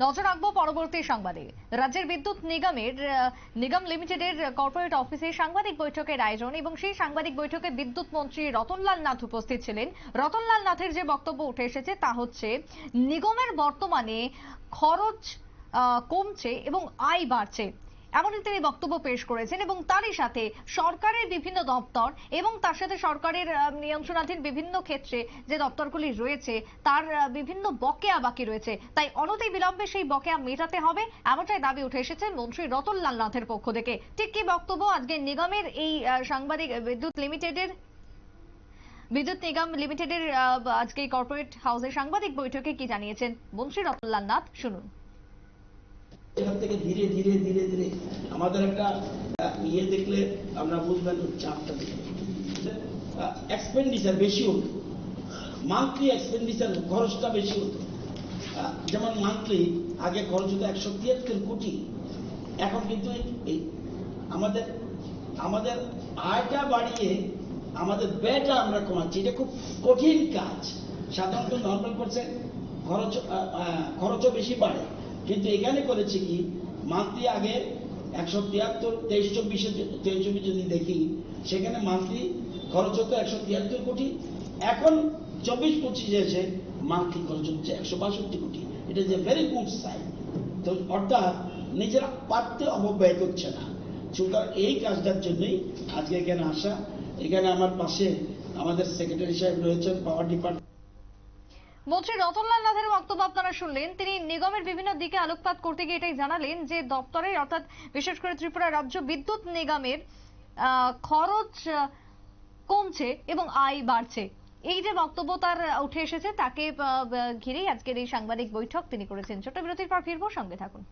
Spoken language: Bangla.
নজর রাখবো পরবর্তী সংবাদে। রাজ্যের বিদ্যুৎ নিগম লিমিটেডের কর্পোরেট অফিসে সাংবাদিক বৈঠকের আয়োজন এবং সেই সাংবাদিক বৈঠকে বিদ্যুৎ মন্ত্রী রতনলাল নাথ উপস্থিত ছিলেন। রতনলাল নাথের যে বক্তব্য উঠে এসেছে তা হচ্ছে নিগমের বর্তমানে খরচ কমছে এবং আয় বাড়ছে, এমনই তিনি বক্তব্য পেশ করেছেন এবং তারই সাথে সরকারের বিভিন্ন দপ্তর এবং তার সাথে সরকারের নিয়ন্ত্রণাধীন বিভিন্ন ক্ষেত্রে যে দপ্তরগুলি রয়েছে তার বিভিন্ন বকেয়া বাকি রয়েছে, তাই অনতি বিলম্বে সেই বকেয়া মেটাতে হবে, এমনটাই দাবি উঠে এসেছে মন্ত্রী রতনলাল নাথের পক্ষ থেকে। ঠিক কি বক্তব্য আজকে নিগমের এই সাংবাদিক বিদ্যুৎ নিগম লিমিটেডের আজকে কর্পোরেট হাউসের সাংবাদিক বৈঠকে কি জানিয়েছেন মন্ত্রী রতনলাল নাথ, শুনুন। এখান থেকে ধীরে ধীরে ধীরে ধীরে আমাদের একটা ইয়ে দেখলে আমরা বুঝবেন চাপটা এক্সপেন্ডিচার বেশি হতো, মান্থলি এক্সপেন্ডিচার খরচটা বেশি হতো। যেমন মান্থলি আগে খরচ হতো 173 কোটি, এখন কিন্তু আমাদের আমাদের আয়টা বাড়িয়ে আমাদের ব্যয়টা আমরা কমাচ্ছি। এটা খুব কঠিন কাজ। সাধারণত নর্মাল করছে খরচও বেশি বাড়ে, কিন্তু এখানে করেছে কি মান্থলি আগে 173 23-24 যদি দেখি সেখানে মান্থলি খরচ হতো 173 কোটি, এখন 24-25 এসে মান্থলি খরচ হচ্ছে 162 কোটি। এটা যে ভেরি গুড সাইন। তো অর্থাৎ নিজেরা পারতে অপব্যয় করছে না। সুতরাং এই কাজটার জন্যই আজকে এখানে আসা। এখানে আমার পাশে আমাদের সেক্রেটারি সাহেব রয়েছেন পাওয়ার ডিপার্টমেন্ট। মন্ত্রী রতনলাল নাথের বক্তব্য আপনারা শুনলেন। তিনি নিগমের বিভিন্ন দিকে আলোকপাত করতে গিয়ে এটাই জানালেন যে দপ্তরের অর্থাৎ বিশেষ করে ত্রিপুরা রাজ্য বিদ্যুৎ নিগমের খরচ কমছে এবং আয় বাড়ছে। এই যে বক্তব্য তার উঠে এসেছে তাকে ঘিরেই আজকের এই সাংবাদিক বৈঠক তিনি করেছেন। ছোট বিরতির পর ফিরবো, সঙ্গে থাকুন।